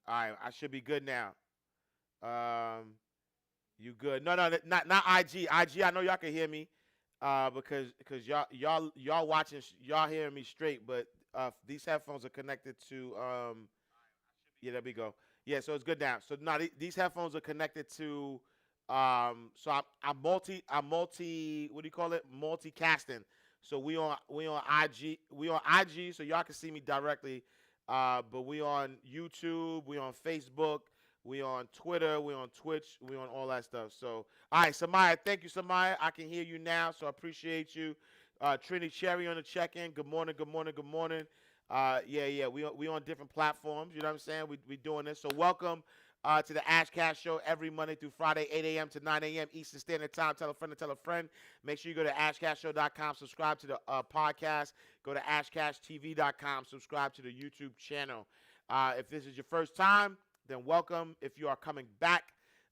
All right, I should be good now. Um, you good? No, no, not IG. IG, I know y'all can hear me. Because y'all watching, y'all hearing me straight, but these headphones are connected to yeah, there we go. Yeah, so it's good now. So now these headphones are connected to so I'm multi what do you call it? Multicasting. So we on IG so y'all can see me directly. But we on YouTube, we on Facebook, we on Twitter, we on Twitch, we on all that stuff. So all right, Samaya, thank you, Samaya. I can hear you now, so I appreciate you. Trini Cherry on the check-in. Good morning, good morning, good morning. Yeah. We on different platforms. You know what I'm saying? We doing this. So welcome to the Ashcast Show every Monday through Friday, 8 a.m. to 9 a.m. Eastern Standard Time. Tell a friend to tell a friend. Make sure you go to ashcastshow.com, subscribe to the podcast. Go to ashcasttv.com, subscribe to the YouTube channel. If this is your first time, then welcome. If you are coming back,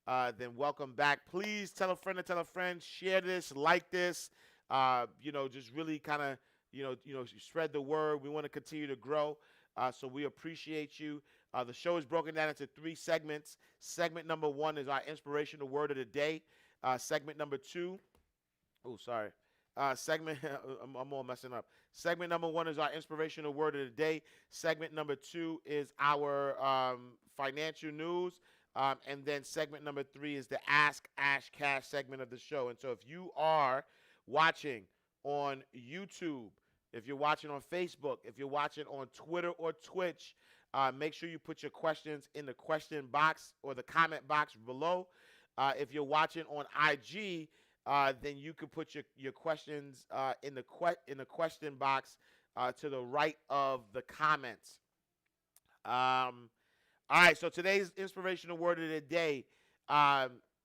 then welcome back. Please tell a friend to tell a friend. Share this, like this. Just really kind of spread the word. We want to continue to grow, so we appreciate you. The show is broken down into 3 segments. Segment number 1 is our inspirational word of the day. Segment number 2, oh sorry, segment I'm all messing up. Segment number 1 is our inspirational word of the day. Segment number 2 is our financial news. And then segment number 3 is the Ask Ash Cash segment of the show. And so if you are watching on YouTube, if you're watching on Facebook, if you're watching on Twitter or Twitch, make sure you put your questions in the question box or the comment box below. If you're watching on IG, then you can put your questions in the question box to the right of the comments. All right, so today's inspirational word of the day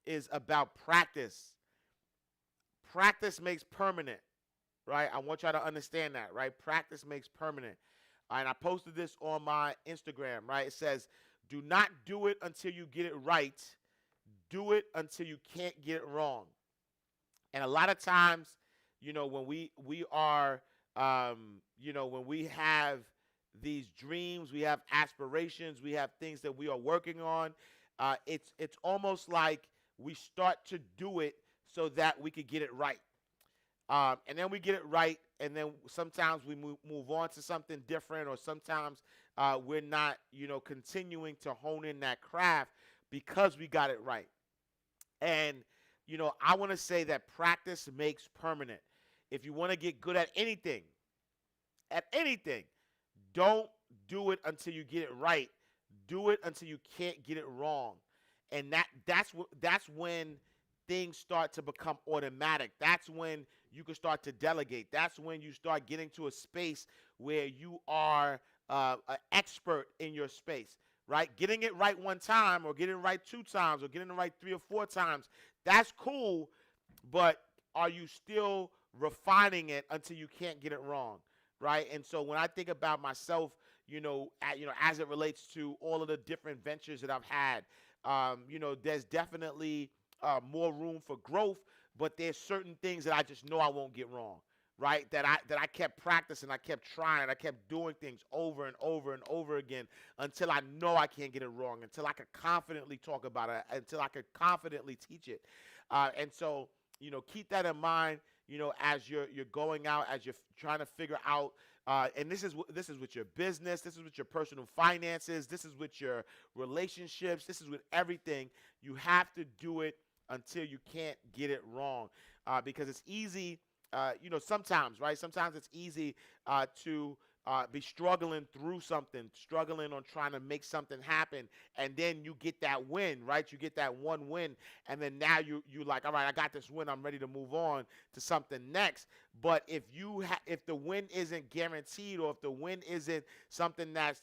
is about practice. Practice makes permanent, right? I want y'all to understand that, right? Practice makes permanent. And I posted this on my Instagram, right? It says, do not do it until you get it right. Do it until you can't get it wrong. And a lot of times, when we are, when we have these dreams, we have aspirations, we have things that we are working on, it's almost like we start to do it so that we could get it right. And then we get it right, and then sometimes we move on to something different, or sometimes we're not, continuing to hone in that craft because we got it right. And, I want to say that practice makes permanent. If you want to get good at anything, don't do it until you get it right. Do it until you can't get it wrong. And that's when things start to become automatic. That's when you can start to delegate. That's when you start getting to a space where you are an expert in your space, right? Getting it right one time, or getting it right 2 times, or getting it right 3 or 4 times, that's cool, but are you still refining it until you can't get it wrong, right? And so when I think about myself, as it relates to all of the different ventures that I've had, there's definitely more room for growth, but there's certain things that I just know I won't get wrong, right? That I kept practicing, I kept trying, I kept doing things over and over and over again until I know I can't get it wrong, until I could confidently talk about it, until I could confidently teach it. And so, keep that in mind, as you're going out, as you're trying to figure out. And this is with your business, this is with your personal finances, this is with your relationships, this is with everything. You have to do it until you can't get it wrong, because it's easy, sometimes, right? Sometimes it's easy to be struggling through something, struggling on trying to make something happen, and then you get that win, right? You get that one win, and then now you like, all right, I got this win, I'm ready to move on to something next. But if if the win isn't guaranteed, or if the win isn't something that's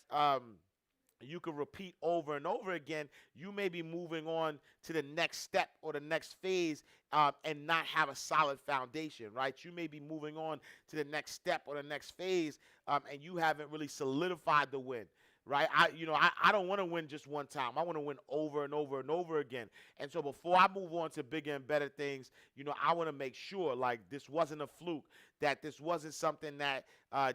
you can repeat over and over again, you may be moving on to the next step or the next phase, and not have a solid foundation, right? You may be moving on to the next step or the next phase, and you haven't really solidified the win, right? I don't want to win just one time. I want to win over and over and over again. And so before I move on to bigger and better things, I want to make sure, like, this wasn't a fluke, that this wasn't something that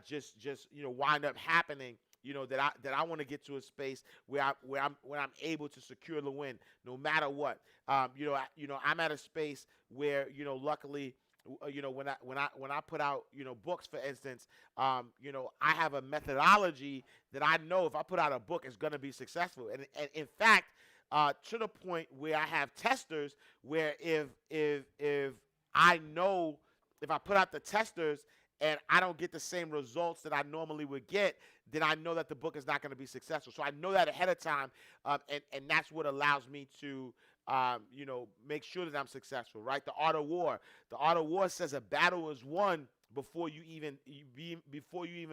just wind up happening. that I want to get to a space where I'm able to secure the win no matter what. I'm at a space where luckily, when I put out books, for instance, I have a methodology that I know if I put out a book, it's gonna be successful, and in fact, to the point where I have testers where if I know if I put out the testers and I don't get the same results that I normally would get, then I know that the book is not going to be successful. So I know that ahead of time, and that's what allows me to, make sure that I'm successful, right? The Art of War. The Art of War says a battle is won before you even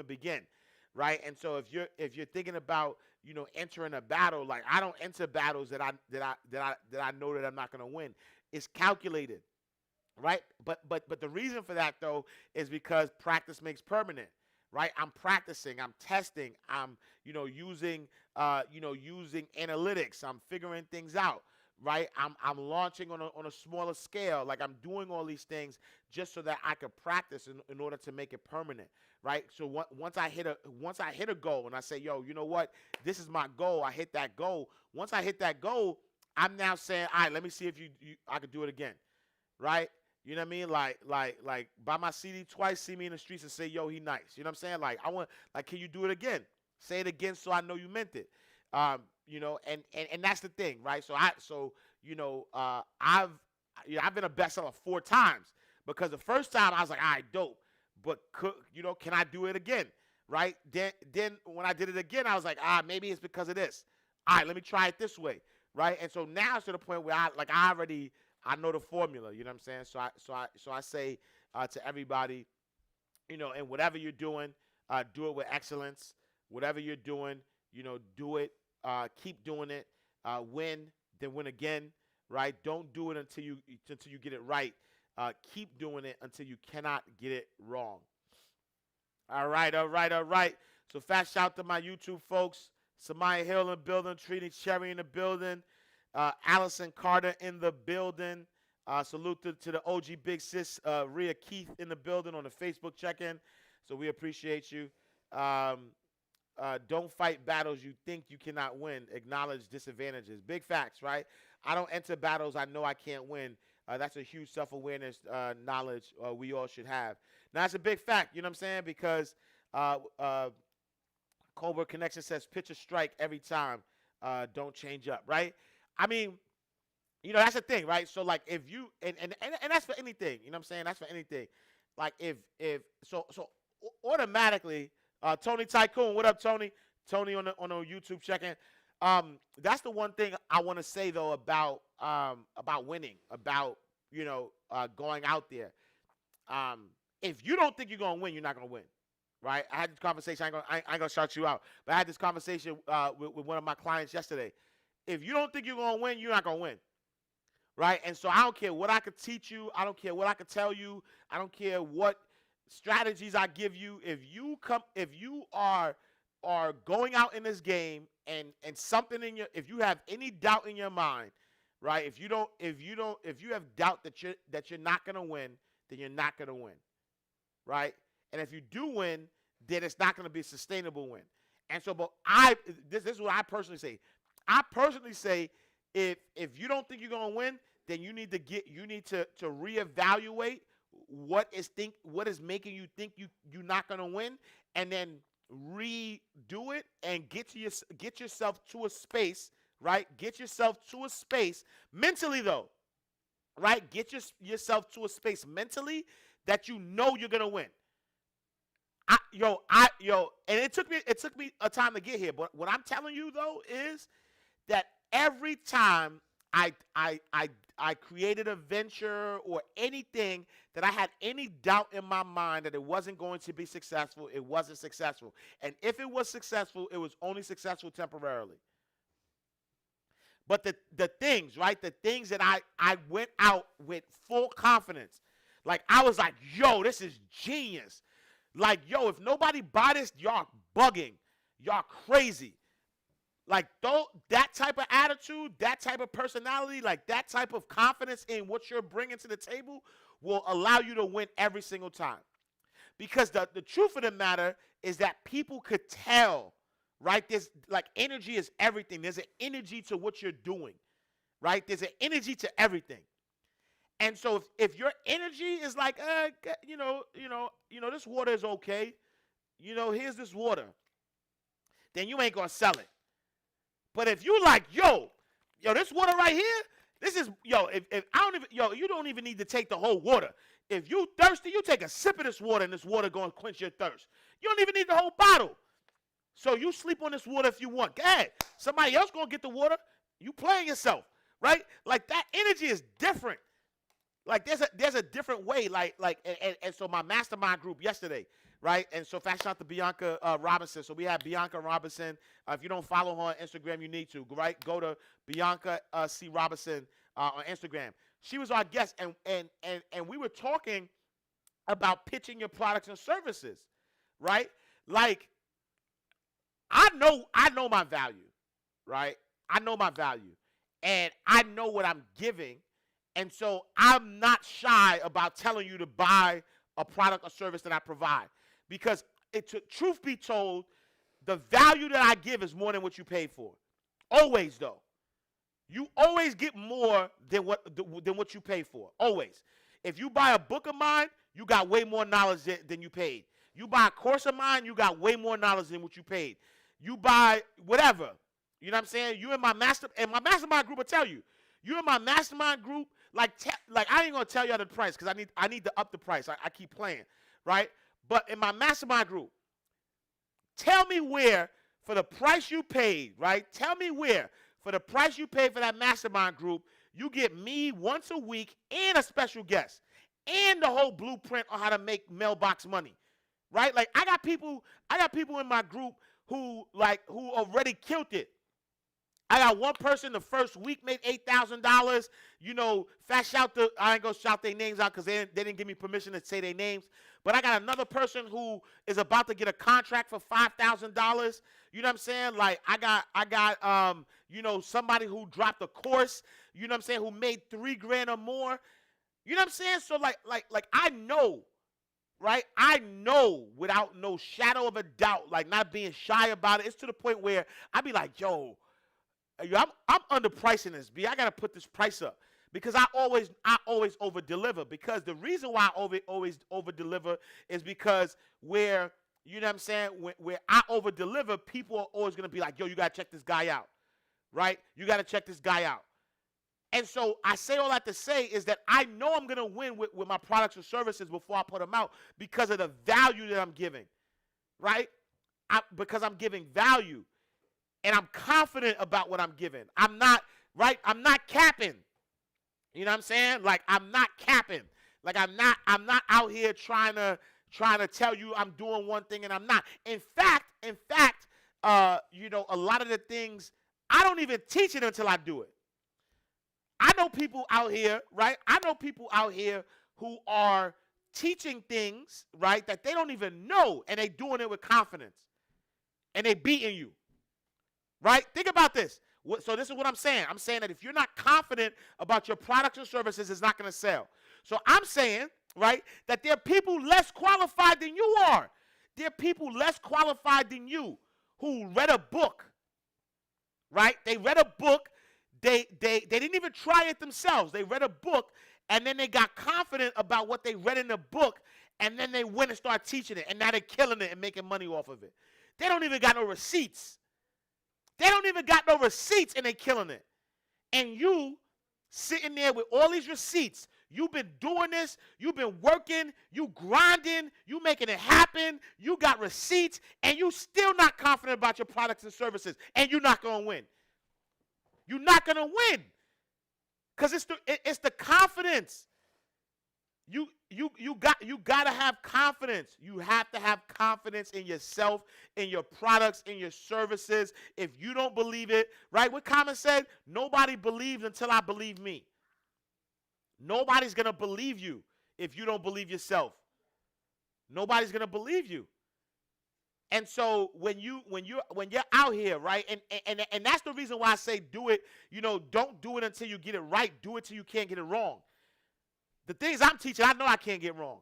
begin, right? And so if you're thinking about entering a battle, like I don't enter battles that I know that I'm not going to win. It's calculated, right? But the reason for that though is because practice makes permanent, right? I'm practicing, I'm testing, I'm using using analytics, I'm figuring things out, right? I'm launching on a smaller scale, like I'm doing all these things just so that I could practice in order to make it permanent, right? So once I hit a goal and I say, yo, you know what, this is my goal, I hit that goal. Once I hit that goal, I'm now saying, all right, let me see if I could do it again, right? You know what I mean? Like buy my CD twice, see me in the streets and say, yo, he nice. You know what I'm saying? Like, can you do it again? Say it again so I know you meant it. And that's the thing, right? I've been a bestseller 4 times because the first time I was like, all right, dope. But can I do it again? Right? Then when I did it again, I was like, maybe it's because of this. All right, let me try it this way. Right? And so now it's to the point where I know the formula, you know what I'm saying? So I say to everybody, and whatever you're doing, do it with excellence. Whatever you're doing, do it. Keep doing it. Win, then win again, right? Don't do it until you get it right. Keep doing it until you cannot get it wrong. All right. So fast shout to my YouTube folks. Samaya Hill in the building, Trini Cherry in the building. Allison Carter in the building. Salute to the OG Big Sis, Rhea Keith in the building on the Facebook check-in. So we appreciate you. Don't fight battles you think you cannot win. Acknowledge disadvantages. Big facts, right? I don't enter battles I know I can't win. That's a huge self-awareness knowledge we all should have. Now, that's a big fact, you know what I'm saying? Because Cobra Connection says, pitch a strike every time. Don't change up, right? I mean, that's the thing, right? So, like, if you, and that's for anything, you know what I'm saying? That's for anything. Like, so automatically, Tony Tycoon, what up, Tony? Tony on the YouTube check-in. That's the one thing I want to say, though, about winning, about, going out there. If you don't think you're going to win, you're not going to win, right? I had this conversation. I ain't going to shout you out, but I had this conversation with one of my clients yesterday. If you don't think you're going to win, you're not going to win, right? And so I don't care what I could teach you. I don't care what I could tell you. I don't care what strategies I give you. If you are going out in this game and something if you have any doubt in your mind, right? If you have doubt that you're not going to win, then you're not going to win, right? And if you do win, then it's not going to be a sustainable win. And so, but this is what I personally say. I personally say, if you don't think you're going to win, then you need to reevaluate what is making you think you're not going to win, and then redo it and get yourself to a space, right? Get yourself to a space mentally, though, right? Get yourself to a space mentally that you're going to win. And it took me a time to get here, but what I'm telling you though is that every time I created a venture or anything that I had any doubt in my mind that it wasn't going to be successful, it wasn't successful. And if it was successful, it was only successful temporarily. But the things, right? The things that I went out with full confidence. Like, I was like, yo, this is genius. Like, yo, if nobody buy this, y'all bugging. Y'all crazy. Like, that type of attitude, that type of personality, like that type of confidence in what you're bringing to the table will allow you to win every single time. Because the truth of the matter is that people could tell, right? There's like energy is everything. There's an energy to what you're doing, right? There's an energy to everything. And so if your energy is like, this water is okay, here's this water, then you ain't gonna sell it. But if you like, this water right here, this is, if I don't even, you don't even need to take the whole water. If you thirsty, you take a sip of this water and this water gonna quench your thirst. You don't even need the whole bottle. So you sleep on this water if you want. Go ahead. Somebody else gonna get the water. You playing yourself, right? Like that energy is different. Like there's a different way. And so my mastermind group yesterday, right? And so shout out to Bianca Robinson. So we have Bianca Robinson. If you don't follow her on Instagram, you need to, right? Go to Bianca C. Robinson on Instagram. She was our guest, and we were talking about pitching your products and services, right? Like I know my value, right? I know my value, and I know what I'm giving, and so I'm not shy about telling you to buy a product or service that I provide, because truth be told, the value that I give is more than what you paid for. Always, though. You always get more than what you pay for. Always. If you buy a book of mine, you got way more knowledge than you paid. You buy a course of mine, you got way more knowledge than what you paid. You buy whatever. You know what I'm saying? You in my mastermind group will tell you. You in my mastermind group, like I ain't gonna tell you the price because I need to up the price. I keep playing, right? But in my mastermind group, tell me where for the price you paid, right? Tell me where for the price you paid for that mastermind group, you get me once a week and a special guest and the whole blueprint on how to make mailbox money, right? Like I got people in my group who already killed it. I got one person the first week made $8,000. Fat shout to, I ain't gonna shout their names out because they didn't give me permission to say their names. But I got another person who is about to get a contract for $5,000. You know what I'm saying? Like I got somebody who dropped a course. You know what I'm saying? Who made $3,000 or more. You know what I'm saying? So like I know, right? I know without no shadow of a doubt, like not being shy about it. It's to the point where I be like, I'm underpricing this, B. I gotta put this price up because I always over deliver. Because the reason why I always over deliver is because where you know what I'm saying, where I over deliver, people are always gonna be like, you gotta check this guy out, right? You gotta check this guy out. And so I say all that to say is that I know I'm gonna win with my products or services before I put them out because of the value that I'm giving, right? Because I'm giving value. And I'm confident about what I'm giving. I'm not capping. You know what I'm saying? Like I'm not capping. Like I'm not out here trying to tell you I'm doing one thing and I'm not. In fact, a lot of the things I don't even teach it until I do it. I know people out here, right? I know people out here who are teaching things, right, that they don't even know, and they doing it with confidence. And they beating you. Right? Think about this. So this is what I'm saying. I'm saying that if you're not confident about your products and services, it's not going to sell. So I'm saying, right, that there are people less qualified than you are. There are people less qualified than you who read a book, right? They read a book. They didn't even try it themselves. They read a book, and then they got confident about what they read in the book, and then they went and started teaching it, and now they're killing it and making money off of it. They don't even got no receipts. They don't even got no receipts and they killing it. And you sitting there with all these receipts. You've been doing this. You've been working. You grinding. You making it happen. You got receipts. And you still not confident about your products and services. And you're not going to win. You're not going to win. Because it's the confidence. You got to have confidence. You have to have confidence in yourself, in your products, in your services. If you don't believe it, right? What Common said, nobody believes until I believe me. Nobody's going to believe you if you don't believe yourself. Nobody's going to believe you. And so when you're out here, right? And that's the reason why I say do it, don't do it until you get it right. Do it till you can't get it wrong. The things I'm teaching, I know I can't get wrong.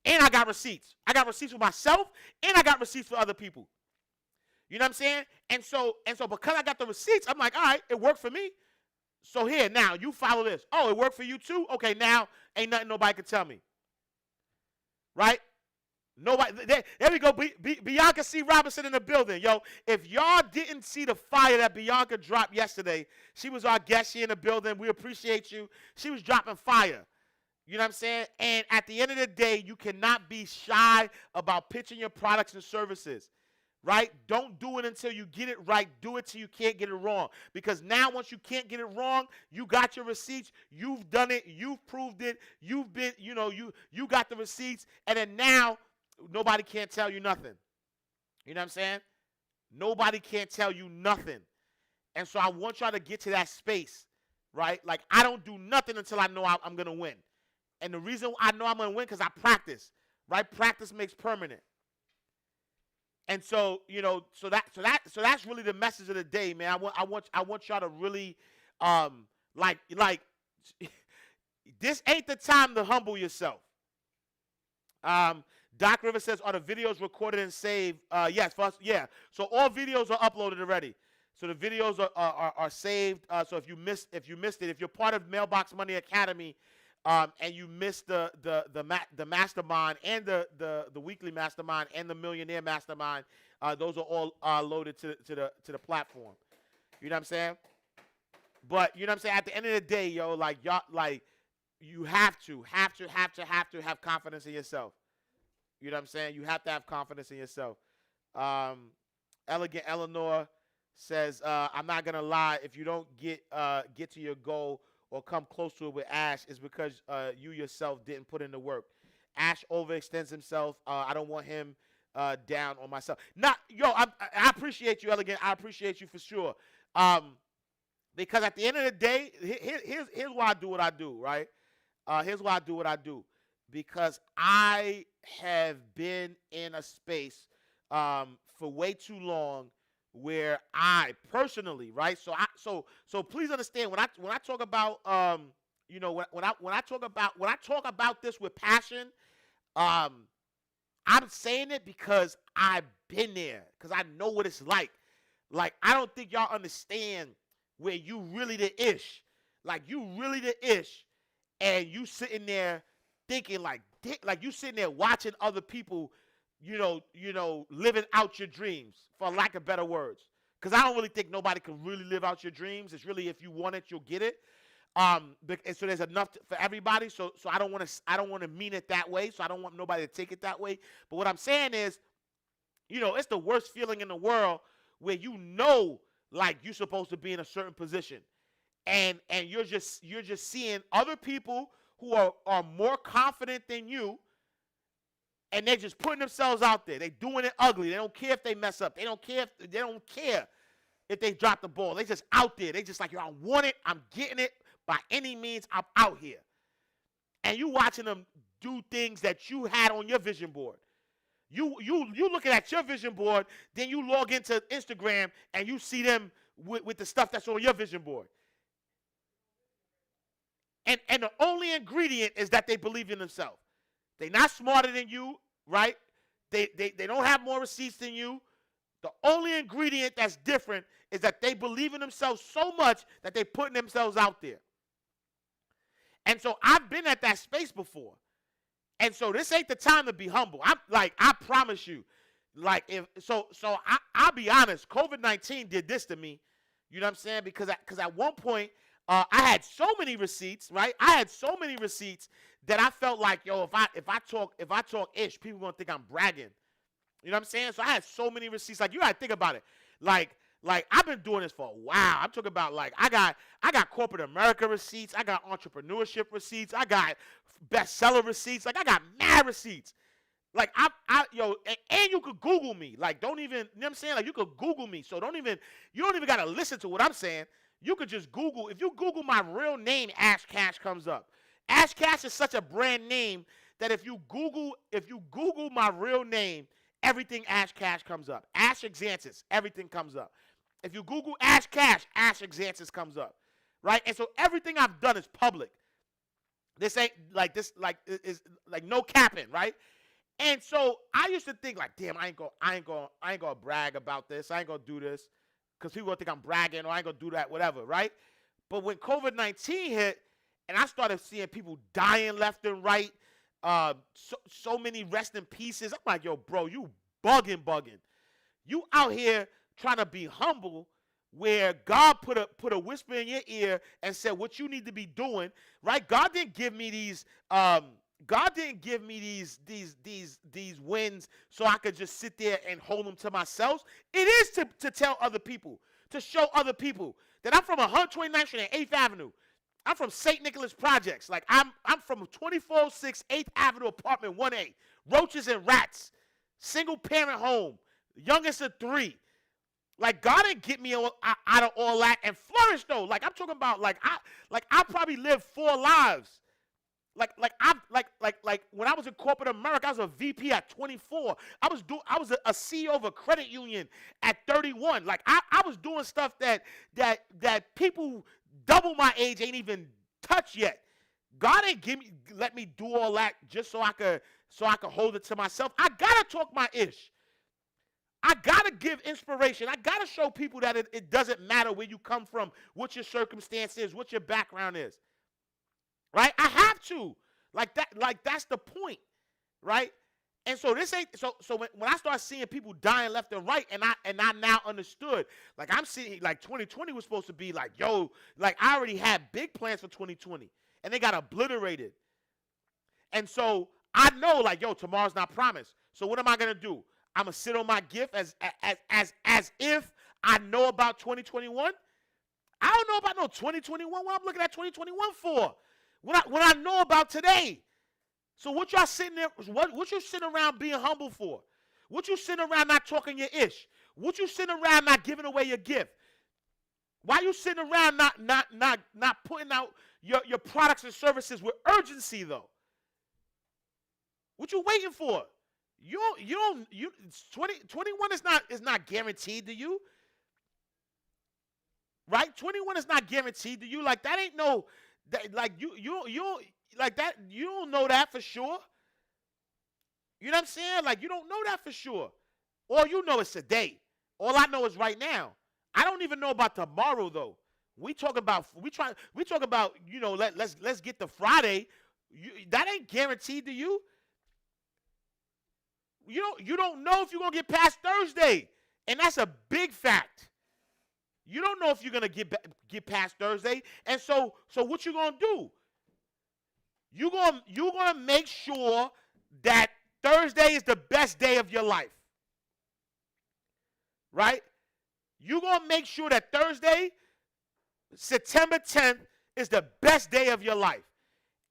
And I got receipts. I got receipts for myself, and I got receipts for other people. You know what I'm saying? And so because I got the receipts, I'm like, all right, it worked for me. So here, now, you follow this. Oh, it worked for you too? Okay, now, ain't nothing nobody can tell me. Right? Nobody. There we go. Bianca C. Robinson in the building. Yo, if y'all didn't see the fire that Bianca dropped yesterday, she was our guest. She in the building. We appreciate you. She was dropping fire. You know what I'm saying? And at the end of the day, you cannot be shy about pitching your products and services. Right? Don't do it until you get it right. Do it till you can't get it wrong. Because now once you can't get it wrong, you got your receipts. You've done it. You've proved it. You've been, you got the receipts. And then now, nobody can't tell you nothing. You know what I'm saying? Nobody can't tell you nothing. And so I want y'all to get to that space, right? Like, I don't do nothing until I know I'm going to win. And the reason I know I'm going to win because I practice, right? Practice makes permanent. And so, so that's really the message of the day, man. I want y'all to really, like, this ain't the time to humble yourself. Doc Rivers says, are the videos recorded and saved? Yes, first, yeah. So all videos are uploaded already. So the videos are saved. So if you missed it, if you're part of Mailbox Money Academy, and you missed the mastermind and the weekly mastermind and the millionaire mastermind, those are all loaded to the platform. You know what I'm saying? But you know what I'm saying? At the end of the day, yo, like y'all, like you have to have confidence in yourself. You know what I'm saying? You have to have confidence in yourself. Elegant Eleanor says, I'm not gonna lie, if you don't get to your goal or come close to it with Ash, it's because you yourself didn't put in the work. Ash overextends himself. I don't want him down on myself. I appreciate you, Elegant. I appreciate you for sure. Because at the end of the day, here's why I do what I do, right? Here's why I do what I do. Because I have been in a space for way too long where I personally, right? So please understand when I talk about when I talk about this with passion, I'm saying it because I've been there, because I know what it's like. Like, I don't think y'all understand where you really the ish. Like, you really the ish, and you sitting there thinking like you sitting there watching other people, living out your dreams, for lack of better words. Because I don't really think nobody can really live out your dreams. It's really, if you want it, you'll get it. And so there's enough for everybody. So I don't want to mean it that way. So I don't want nobody to take it that way. But what I'm saying is, it's the worst feeling in the world where like you're supposed to be in a certain position, and you're just seeing other people who are more confident than you, and they're just putting themselves out there. They're doing it ugly. They don't care if they mess up. They don't care if they drop the ball. They just out there. They just like, yo, I want it. I'm getting it by any means. I'm out here. And you watching them do things that you had on your vision board. You looking at your vision board, then you log into Instagram and you see them with the stuff that's on your vision board. And the only ingredient is that they believe in themselves. They're not smarter than you, right? They don't have more receipts than you. The only ingredient that's different is that they believe in themselves so much that they're putting themselves out there. And so I've been at that space before. And so this ain't the time to be humble. I promise you. Like, I'll be honest, COVID-19 did this to me. You know what I'm saying? Because at one point, I had so many receipts, right? I had so many receipts that I felt like, yo, if I talk ish, people gonna think I'm bragging. You know what I'm saying? So I had so many receipts. Like, you gotta think about it. Like I've been doing this for a while. I'm talking about, like, I got corporate America receipts. I got entrepreneurship receipts. I got bestseller receipts. Like, I got mad receipts. Like, and you could Google me. Like, don't even, you know what I'm saying? Like, you could Google me. So you don't even gotta listen to what I'm saying. You could just Google. If you Google my real name, Ash Cash comes up. Ash Cash is such a brand name that if you Google my real name, everything Ash Cash comes up. Ash Exantis, everything comes up. If you Google Ash Cash, Ash Exantis comes up, right? And so everything I've done is public. This ain't like this, like is like no capping, right? And so I used to think like, damn, I ain't gonna brag about this. I ain't gonna do this because people gonna think I'm bragging or I ain't gonna do that, whatever, right? But when COVID-19 hit, and I started seeing people dying left and right, so many rest in pieces. I'm like, yo, bro, you bugging. You out here trying to be humble, where God put a whisper in your ear and said what you need to be doing, right? God didn't give me these. God didn't give me these wins so I could just sit there and hold them to myself. It is to tell other people, to show other people that I'm from 129th Street and 8th Avenue. I'm from St. Nicholas Projects. Like I'm from 2406 8th Avenue apartment 1A. Roaches and rats. Single parent home. Youngest of 3. Like God didn't get me out of all that and flourish though. Like I'm talking about like I probably lived 4 lives. Like when I was in corporate America, I was a VP at 24. I was a CEO of a credit union at 31. Like I was doing stuff that people double my age ain't even touched yet. God ain't let me do all that just so I could hold it to myself. I gotta talk my ish. I gotta give inspiration. I gotta show people that it doesn't matter where you come from, what your circumstance is, what your background is. Right? I have to. Like that's the point. Right? And so this ain't so when I start seeing people dying left and right, and I now understood. Like I'm seeing like 2020 was supposed to be like, yo, like I already had big plans for 2020. And they got obliterated. And so I know, like, yo, tomorrow's not promised. So what am I gonna do? I'm gonna sit on my gift as if I know about 2021. I don't know about no 2021. What I'm looking at 2021 for? What I know about today. So what y'all sitting there? What you sitting around being humble for? What you sitting around not talking your ish? What you sitting around not giving away your gift? Why you sitting around not putting out your products and services with urgency though? What you waiting for? You 21 is not guaranteed to you. Right? 21 is not guaranteed to you. Like that ain't no like you like that, you don't know that for sure. You know what I'm saying? Like you don't know that for sure. All you know is today. All I know is right now. I don't even know about tomorrow though. We talk about you know, let's get to Friday. That ain't guaranteed to you. You don't know if you're gonna get past Thursday, and that's a big fact. You don't know if you're gonna get past Thursday, and so what you gonna do? You're gonna make sure that Thursday is the best day of your life, right? You're gonna make sure that Thursday, September 10th, is the best day of your life,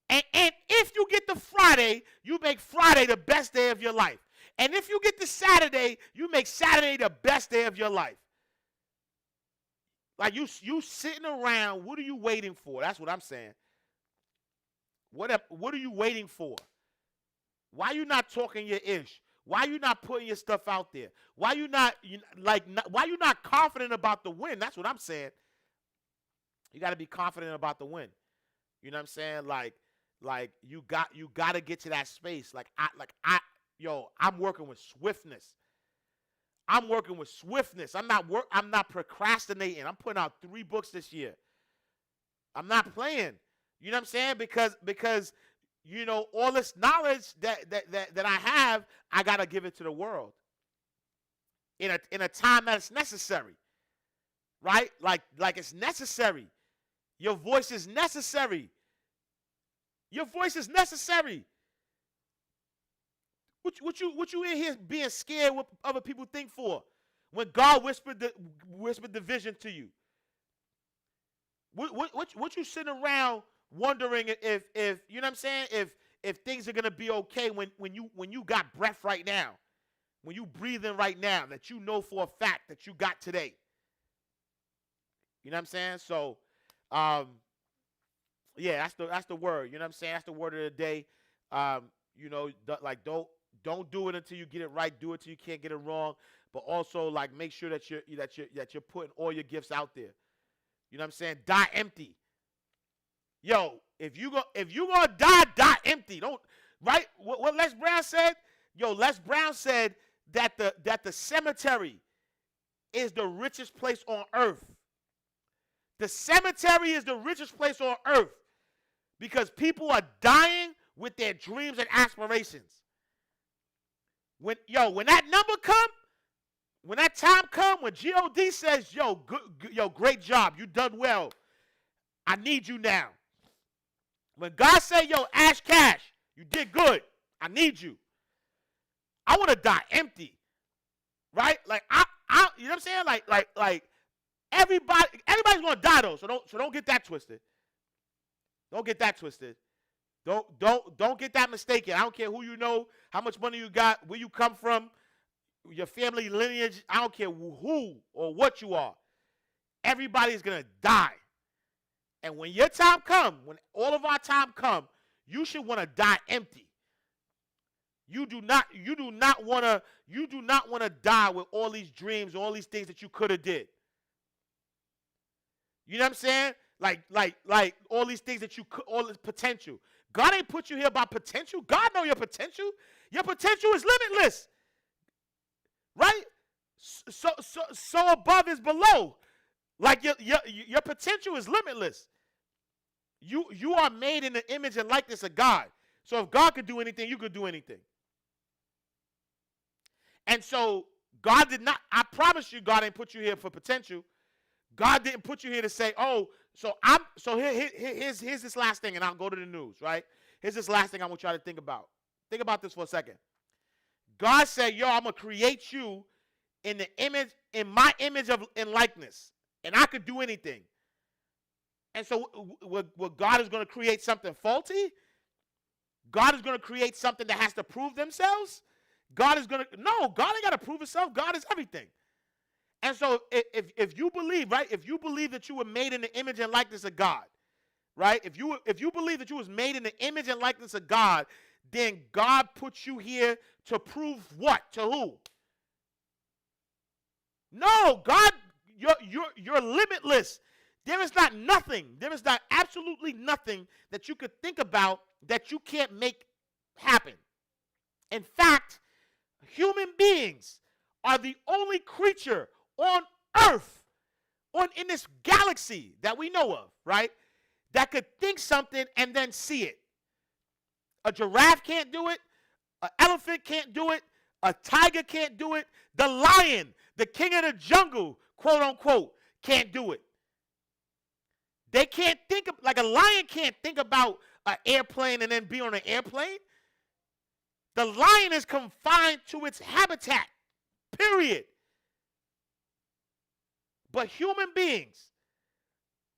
and if you get to Friday, you make Friday the best day of your life. And if you get to Saturday, you make Saturday the best day of your life. Like you sitting around, what are you waiting for? That's what I'm saying. What are you waiting for? Why you not talking your ish? Why you not putting your stuff out there? Why you not confident about the win? That's what I'm saying. You got to be confident about the win. You know what I'm saying? Like you got to get to that space. I'm working with swiftness. I'm not procrastinating. I'm putting out 3 books this year. I'm not playing. You know what I'm saying? Because you know, all this knowledge that I have, I gotta give it to the world. In a time that it's necessary. Right? Like it's necessary. Your voice is necessary. Your voice is necessary. What you in here being scared what other people think for? When God whispered the vision to you. What you sitting around wondering if you know what I'm saying, if things are gonna be okay when you got breath right now, when you breathing right now, that you know for a fact that you got today. You know what I'm saying? So yeah, that's the word. You know what I'm saying? That's the word of the day. You know, don't do it until you get it right. Do it till you can't get it wrong. But also, like, make sure that you're putting all your gifts out there. You know what I'm saying? Die empty. Yo, if you gonna die empty. Don't, right? What Les Brown said, Les Brown said that the cemetery is the richest place on earth. The cemetery is the richest place on earth because people are dying with their dreams and aspirations. When that number come, when that time come, when God says, great job, you done well, I need you now. When God say, Ash Cash, you did good, I need you. I want to die empty, right? Like I, you know what I'm saying? Like everybody's gonna die though, so don't get that twisted. Don't get that twisted. Don't get that mistaken. I don't care who you know, how much money you got, where you come from, your family lineage. I don't care who or what you are. Everybody's gonna die. And when your time come, when all of our time come, you should want to die empty. You do not want to die with all these dreams, all these things that you could have did. You know what I'm saying? Like all these things that you could, all this potential. God ain't put you here by potential. God know your potential. Your potential is limitless. Right? So above is below. Like your potential is limitless. You are made in the image and likeness of God. So if God could do anything, you could do anything. And so God did not, I promise you, God ain't put you here for potential. God didn't put you here to say, here's this last thing, and I'll go to the news, right? Here's this last thing I want y'all to think about. Think about this for a second. God said, I'm going to create you in my image in likeness, and I could do anything. And so what God is going to create something faulty? God is going to create something that has to prove themselves? God ain't got to prove himself. God is everything. And so if you believe, right, if you believe that you were made in the image and likeness of God, right, if you believe that you was made in the image and likeness of God, then God put you here to prove what? To who? No, God, you're limitless. There is not absolutely nothing that you could think about that you can't make happen. In fact, human beings are the only creature on earth, in this galaxy that we know of, right, that could think something and then see it. A giraffe can't do it. An elephant can't do it. A tiger can't do it. The lion, the king of the jungle, quote unquote, can't do it. They can't think of, like a lion can't think about an airplane and then be on an airplane. The lion is confined to its habitat, period. But human beings,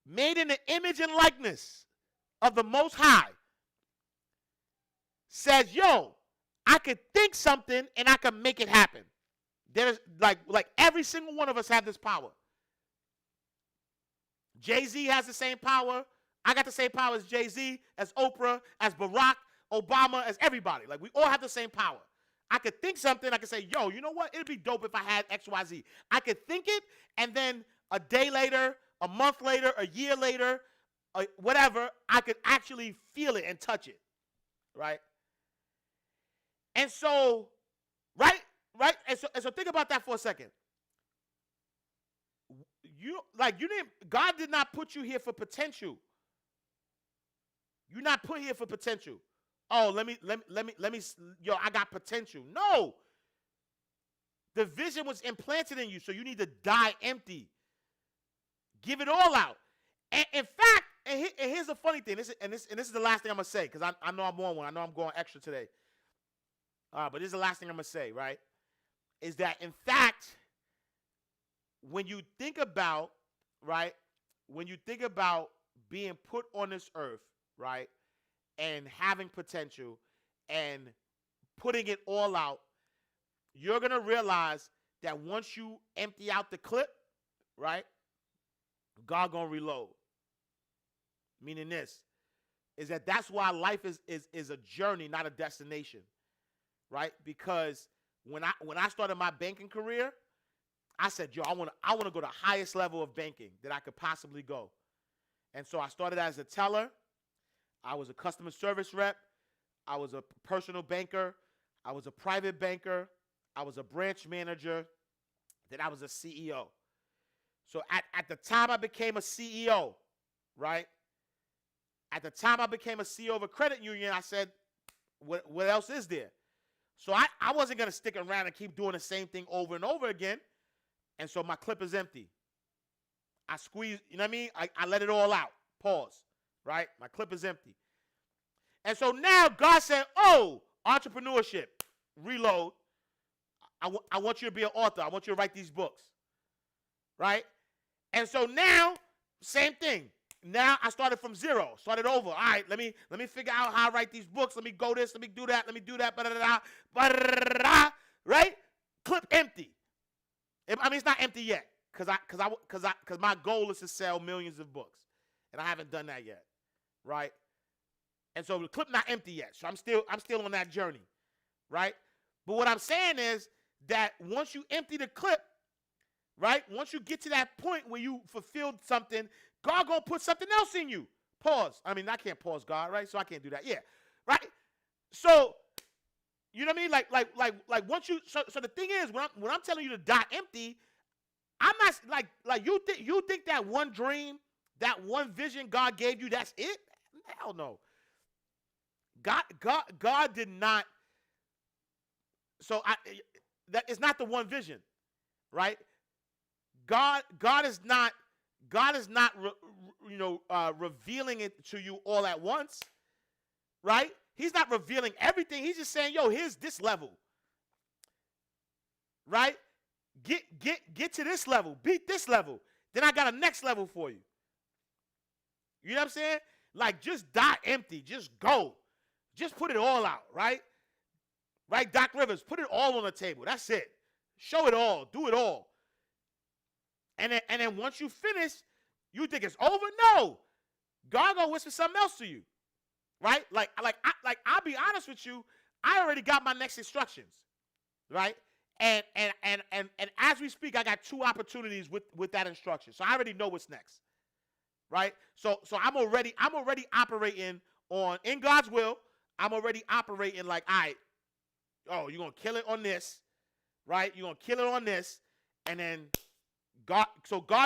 made in the image and likeness of the Most High, says, I could think something and I can make it happen. There's like every single one of us have this power. Jay-Z has the same power. I got the same power as Jay-Z, as Oprah, as Barack Obama, as everybody. Like, we all have the same power. I could think something. I could say, you know what? It'd be dope if I had X, Y, Z. I could think it, and then a day later, a month later, a year later, whatever, I could actually feel it and touch it, right? And so, right? And so think about that for a second. God did not put you here for potential. You're not put here for potential. Oh, let me, I got potential. No. The vision was implanted in you, so you need to die empty. Give it all out. And in fact, and here's the funny thing, this is the last thing I'm going to say, because I know I'm on one. I know I'm going extra today. But this is the last thing I'm going to say, right? Is that, in fact, when you think about, right, being put on this earth, right, and having potential and putting it all out, you're going to realize that once you empty out the clip, right, God going to reload. Meaning this, is that's why life is a journey, not a destination, right? Because when I started my banking career, I said, I want to go to the highest level of banking that I could possibly go. And so I started as a teller. I was a customer service rep. I was a personal banker. I was a private banker. I was a branch manager. Then I was a CEO. So at the time I became a CEO, right? At the time I became a CEO of a credit union, I said, what else is there? So I wasn't going to stick around and keep doing the same thing over and over again. And so my clip is empty. I squeeze, you know what I mean? I let it all out. Pause, right? My clip is empty. And so now God said, oh, entrepreneurship, reload. I want you to be an author. I want you to write these books, right? And so now, same thing. Now I started from zero, started over. All right, let me figure out how I write these books. Let me go this, let me do that, right? Clip empty. I mean, it's not empty yet, because my goal is to sell millions of books, and I haven't done that yet, right? And so the clip not empty yet, so I'm still on that journey, right? But what I'm saying is that once you empty the clip, right? Once you get to that point where you fulfilled something, God gonna put something else in you. Pause. I mean, I can't pause God, right? So I can't do that. Yeah, right. So you know what I mean? Like once you. So the thing is, when I'm telling you to die empty, I'm not like you think that one dream, that one vision God gave you, that's it? Hell no. God did not. So that is not the one vision, right? God is not revealing it to you all at once, right? He's not revealing everything. He's just saying, yo, here's this level, right? Get to this level, beat this level. Then I got a next level for you. You know what I'm saying? Like, just die empty. Just go. Just put it all out, right? Right, Doc Rivers, put it all on the table. That's it. Show it all. Do it all. And then once you finish, you think it's over? No. God gonna whisper something else to you. Right? Like I'll be honest with you, I already got my next instructions. Right? And as we speak, I got 2 opportunities with that instruction. So I already know what's next. Right? So I'm already operating in God's will. I'm already operating like, all right, oh, you're gonna kill it on this, right? You're gonna kill it on this, and then God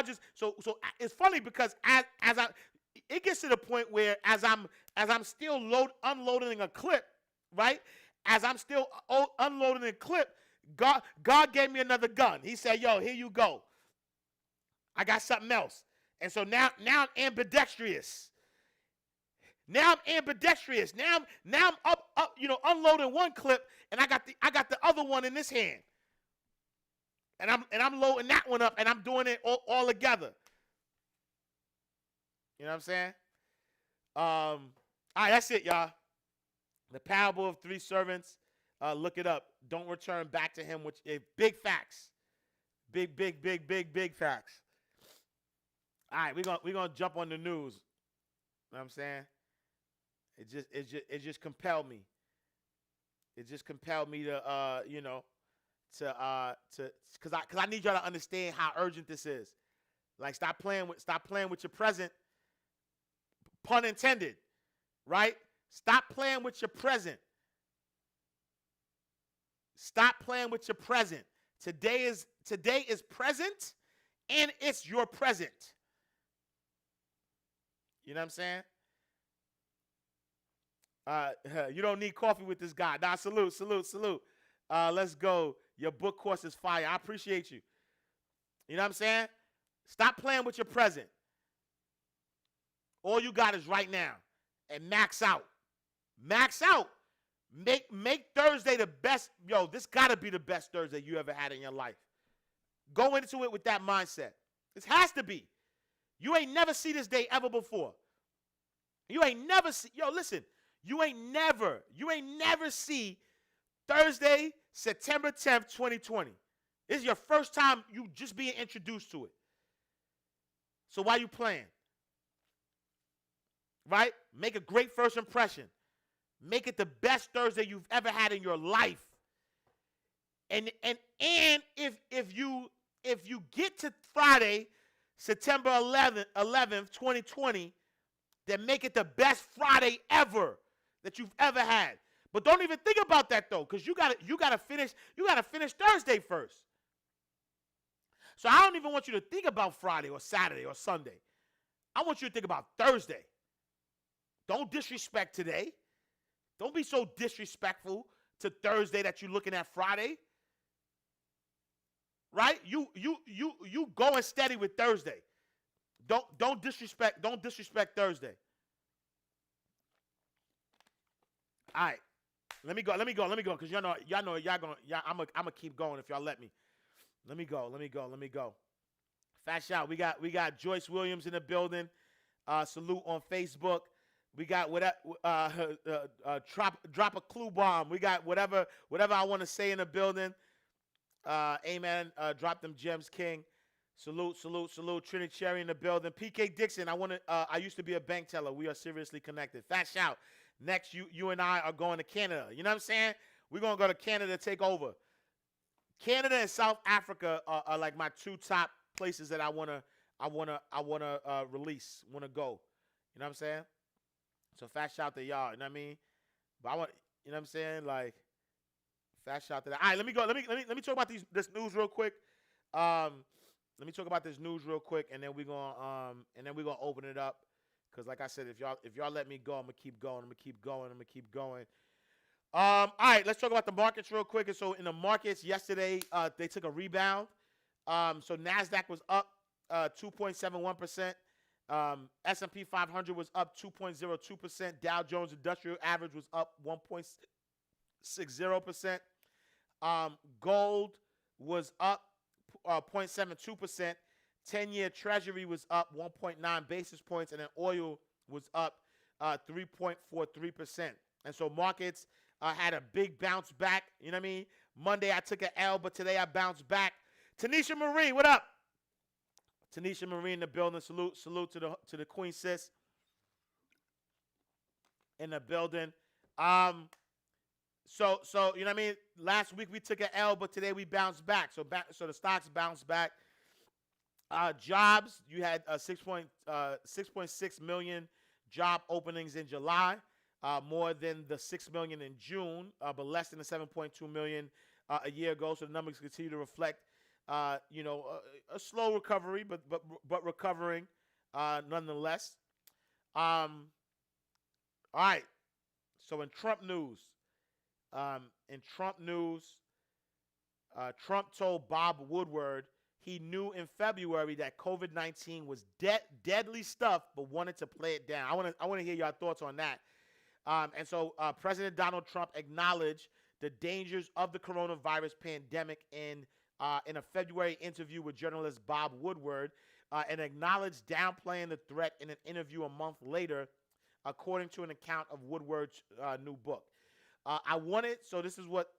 just so it's funny because it gets to the point where as I'm still unloading a clip, right? As I'm still unloading a clip, God gave me another gun. He said, yo, here you go. I got something else. And so now I'm ambidextrous. Now I'm ambidextrous. Now I'm up, unloading one clip, and I got the other one in this hand. And I'm loading that one up, and I'm doing it all together. You know what I'm saying? All right, that's it, y'all. The parable of 3 servants. Look it up. Don't return back to him with big facts. Big facts. All right, we're gonna jump on the news. You know what I'm saying? It just compelled me. It just compelled me to because I need y'all to understand how urgent this is. Like, stop playing with your present. Pun intended, right? Stop playing with your present. Stop playing with your present. Today is present, and it's your present. You know what I'm saying? You don't need coffee with this guy. Nah, salute. Let's go. Your book course is fire. I appreciate you. You know what I'm saying? Stop playing with your present. All you got is right now. And max out. Max out. Make Thursday the best. Yo, this got to be the best Thursday you ever had in your life. Go into it with that mindset. This has to be. You ain't never see this day ever before. You ain't never see. Yo, listen. You ain't never see Thursday, September 10th, 2020. This is your first time you just being introduced to it. So why you playing? Right? Make a great first impression. Make it the best Thursday you've ever had in your life. And if you get to Friday, September 11th, 2020, then make it the best Friday ever that you've ever had. But don't even think about that though, because you gotta finish Thursday first. So I don't even want you to think about Friday or Saturday or Sunday. I want you to think about Thursday. Don't disrespect today. Don't be so disrespectful to Thursday that you're looking at Friday. Right? You going steady with Thursday. Don't disrespect Thursday. All right. Because I'm gonna keep going if y'all let me. Let me go. Fat shout. We got Joyce Williams in the building. Salute on Facebook. We got whatever. Drop a clue bomb. We got whatever I want to say in the building. Amen. Drop them gems, King. Salute. Trinity Cherry in the building. PK Dixon. I used to be a bank teller. We are seriously connected. Fat shout. Next, you and I are going to Canada. You know what I'm saying? We're gonna go to Canada to take over. Canada and South Africa are like my two top places that I wanna release, wanna go. You know what I'm saying? So fat shout to y'all. You know what I mean? But I want, you know what I'm saying? Like, fat shout to that. All right, let me go. Let me talk about this news real quick. Let me talk about this news real quick, and then we're gonna open it up. Cause like I said, if y'all let me go, I'm gonna keep going. All right, let's talk about the markets real quick. And so in the markets yesterday, they took a rebound. So Nasdaq was up 2.71%. S&P 500 was up 2.02%. Dow Jones Industrial Average was up 1.60%. Gold was up 0.72%. 10-year Treasury was up 1.9 basis points, and then oil was up 3.43%. And so markets had a big bounce back. You know what I mean? Monday I took an L, but today I bounced back. Tanisha Marie, what up? Tanisha Marie in the building. Salute to the Queen Sis in the building. So you know what I mean? Last week we took an L, but today we bounced back. So the stocks bounced back. Jobs, you had 6.6 million job openings in July, more than the 6 million in June, but less than the 7.2 million a year ago. So the numbers continue to reflect, a slow recovery, but recovering nonetheless. All right. So in Trump news, Trump told Bob Woodward he knew in February that COVID-19 was deadly stuff, but wanted to play it down. I want to hear your thoughts on that. And so President Donald Trump acknowledged the dangers of the coronavirus pandemic in a February interview with journalist Bob Woodward, and acknowledged downplaying the threat in an interview a month later, according to an account of Woodward's new book. This is what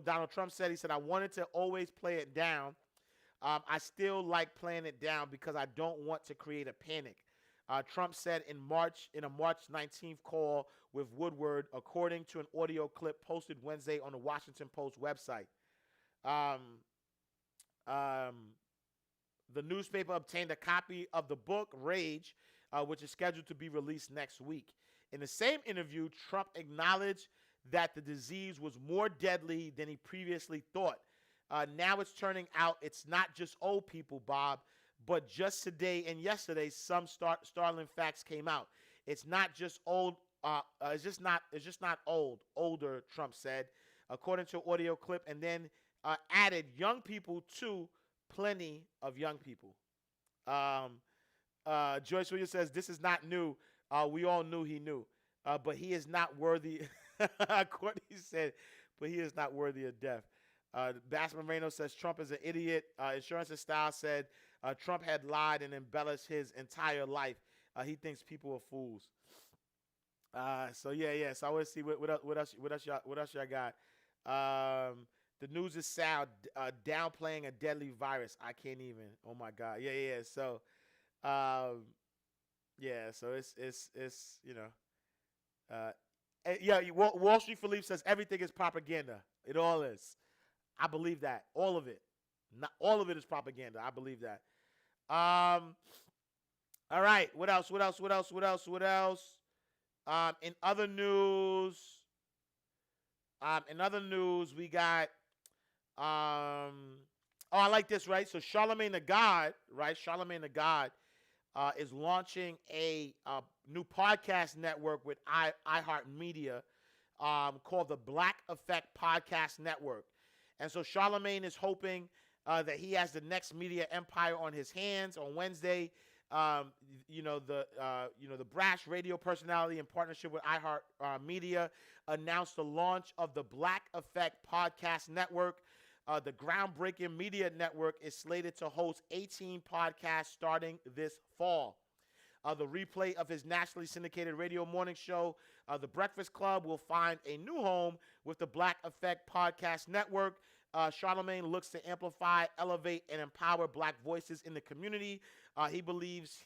Donald Trump said. He said, I wanted to always play it down. I still like playing it down because I don't want to create a panic. Trump said in a March 19th call with Woodward, according to an audio clip posted Wednesday on the Washington Post website. The newspaper obtained a copy of the book, Rage, which is scheduled to be released next week. In the same interview, Trump acknowledged that the disease was more deadly than he previously thought. Now it's turning out it's not just old people, Bob, but just today and yesterday, some startling facts came out. It's not just old. It's just not old. Older, Trump said, according to an audio clip, and then added young people too. Plenty of young people. Joyce Williams says this is not new. We all knew he knew, but he is not worthy. Courtney said, but he is not worthy of death. Bass Moreno says Trump is an idiot. Insurance and Style said Trump had lied and embellished his entire life. He thinks people are fools. So I want to see what else y'all got. The news is sad, downplaying a deadly virus. I can't even. Oh my God. Yeah. So, So it's Wall Street Philippe says everything is propaganda. It all is. I believe that. All of it. Not all of it is propaganda. I believe that. All right. What else? In other news, In other news, we got oh, I like this, right? So Charlemagne the God, right? Charlemagne the God is launching a new podcast network with iHeartMedia called the Black Effect Podcast Network. And so Charlemagne is hoping that he has the next media empire on his hands. On Wednesday, um, the brash radio personality in partnership with iHeart Media announced the launch of the Black Effect Podcast Network. The groundbreaking media network is slated to host 18 podcasts starting this fall. The replay of his nationally syndicated radio morning show, The Breakfast Club, will find a new home with the Black Effect Podcast Network. Charlemagne looks to amplify, elevate, and empower black voices in the community. He believes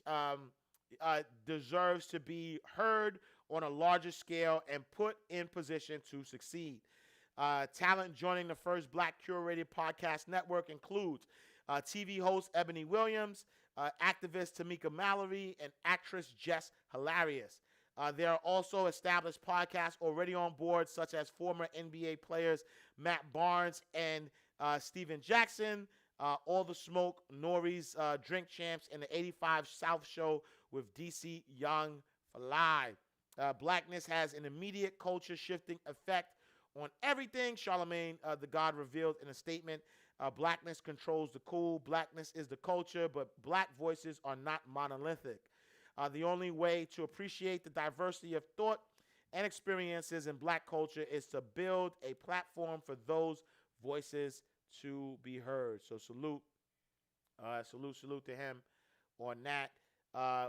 deserves to be heard on a larger scale and put in position to succeed. Talent joining the first black curated podcast network includes TV host Ebony Williams, activist Tamika Mallory, and actress Jess Hilarious. There are also established podcasts already on board, such as former NBA players Matt Barnes and Steven Jackson, All the Smoke, Nori's Drink Champs, and the 85 South Show with DC Young Fly. Blackness has an immediate culture shifting effect on everything, Charlemagne the God revealed in a statement. Blackness controls the cool. Blackness is the culture, but black voices are not monolithic. The only way to appreciate the diversity of thought and experiences in black culture is to build a platform for those voices to be heard. So salute to him on that.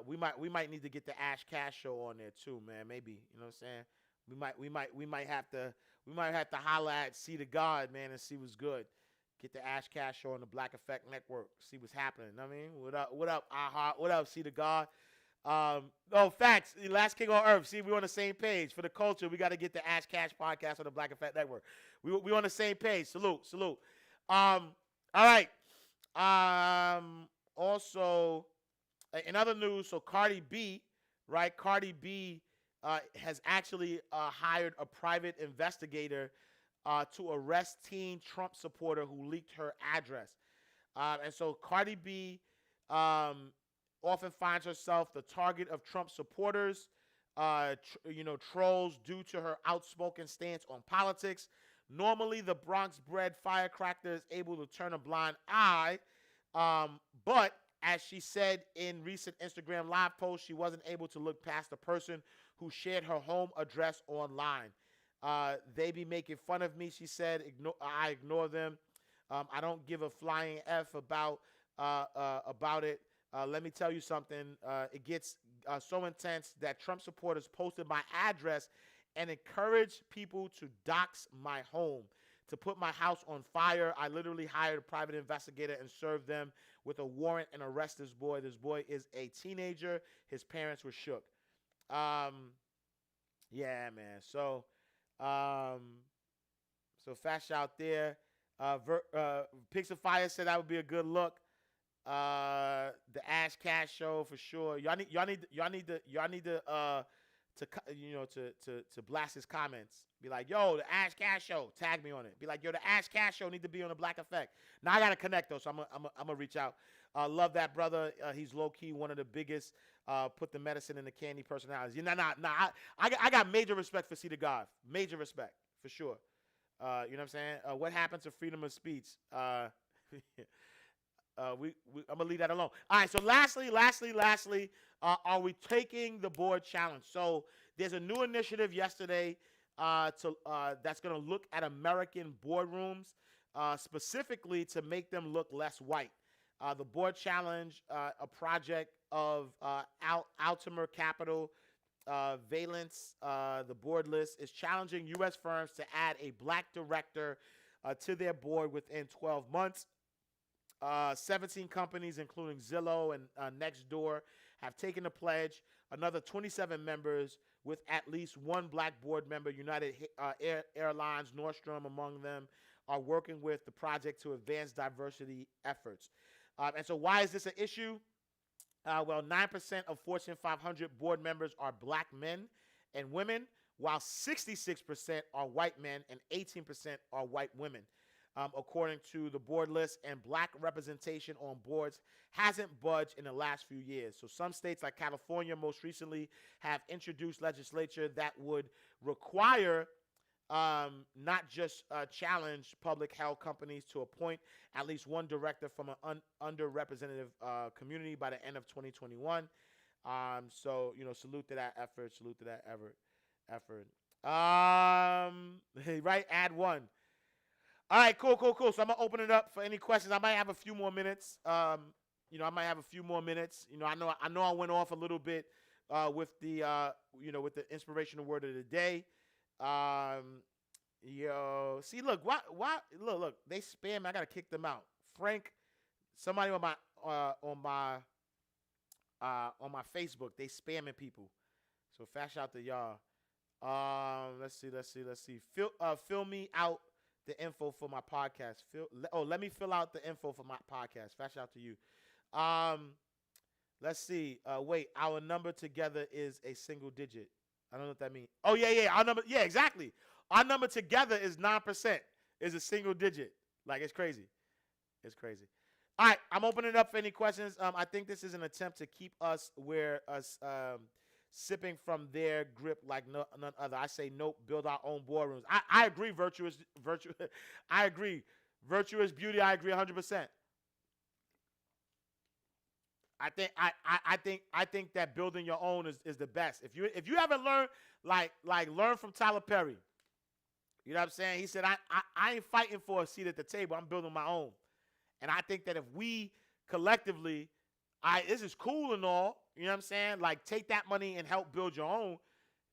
We might need to get the Ash Cash show on there too, man. Maybe, you know what I'm saying? We might have to holler at See the God, man, and see what's good. Get the Ash Cash show on the Black Effect Network. See what's happening. I mean, what up, iHeart? What up, See the God? Facts. Last King on Earth. See, we're on the same page. For the culture, we got to get the Ash Cash podcast on the Black Effect Network. We on the same page. Salute. All right. Also, in other news, so Cardi B, right? Cardi B has actually hired a private investigator to arrest teen Trump supporter who leaked her address. And so Cardi B often finds herself the target of Trump supporters, trolls due to her outspoken stance on politics. Normally, the Bronx-bred firecracker is able to turn a blind eye, but as she said in recent Instagram live posts, she wasn't able to look past the person who shared her home address online. They be making fun of me, she said. I ignore them. I don't give a flying F about it. Let me tell you something. It gets so intense that Trump supporters posted my address and encouraged people to dox my home, to put my house on fire. I literally hired a private investigator and served them with a warrant and arrest this boy. This boy is a teenager. His parents were shook. Yeah, man. So fast shout there. Pics of Fire said that would be a good look. The Ash Cash show for sure. Y'all need to blast his comments. Be like, yo, the Ash Cash show. Tag me on it. Be like, yo, the Ash Cash show need to be on the Black Effect. Now I gotta connect though, so I'm gonna reach out. Love that brother. He's low key one of the biggest put the medicine in the candy personalities. I got major respect for Cedar God. Major respect for sure. You know what I'm saying? What happened to freedom of speech? I'm gonna leave that alone. All right. So lastly, are we taking the board challenge? So there's a new initiative yesterday that's gonna look at American boardrooms, specifically to make them look less white. The board challenge, a project of Altimer Capital, Valence, the board list, is challenging U.S. firms to add a black director to their board within 12 months. 17 companies, including Zillow and Nextdoor, have taken the pledge. Another 27 members, with at least one black board member, United Airlines, Nordstrom among them, are working with the project to advance diversity efforts. And so why is this an issue? 9% of Fortune 500 board members are black men and women, while 66% are white men and 18% are white women. According to the board list, and black representation on boards hasn't budged in the last few years. So some states like California most recently have introduced legislature that would require not just challenge public health companies to appoint at least one director from an underrepresented community by the end of 2021. So, salute to that effort. Salute to that effort. Right, add one. All right, cool. So I'm gonna open it up for any questions. I might have a few more minutes. I might have a few more minutes. I know I went off a little bit with the with the inspirational word of the day. See, look, why, look, they spam. I gotta kick them out. Frank, somebody on my Facebook, they spamming people. So fast out to y'all. Let's see. Fill me out the info for my podcast. Let me fill out the info for my podcast. Fast out to you. Let's see. Wait, our number together is a single digit. I don't know what that means. Oh, yeah. Our number, yeah, exactly. Our number together is 9%. Is a single digit. Like, it's crazy. It's crazy. All right, I'm opening it up for any questions. I think this is an attempt to keep us sipping from their grip like none other. I say nope, build our own boardrooms. I agree, virtuous. I agree. Virtuous beauty, I agree 100%. I think that building your own is the best. If you haven't learned, learn from Tyler Perry. You know what I'm saying? He said, I ain't fighting for a seat at the table. I'm building my own. And I think that if we collectively, this is cool and all, you know what I'm saying? Like, take that money and help build your own.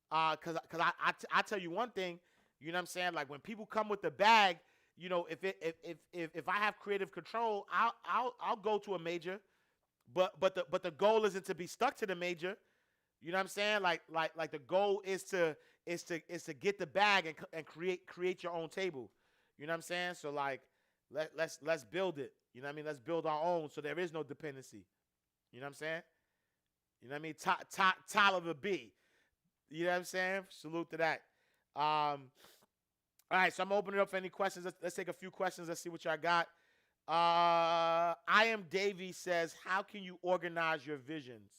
Cause I tell you one thing, you know what I'm saying? Like, when people come with the bag, if I have creative control, I'll go to a major, but the goal isn't to be stuck to the major. You know what I'm saying? Like the goal is to get the bag and create your own table. You know what I'm saying? So like, let's build it. You know what I mean? Let's build our own so there is no dependency. You know what I'm saying? You know what I mean? Tyler the B. You know what I'm saying? Salute to that. All right, so I'm opening it up for any questions. Let's take a few questions. Let's see what y'all got. I am Davey says, how can you organize your visions?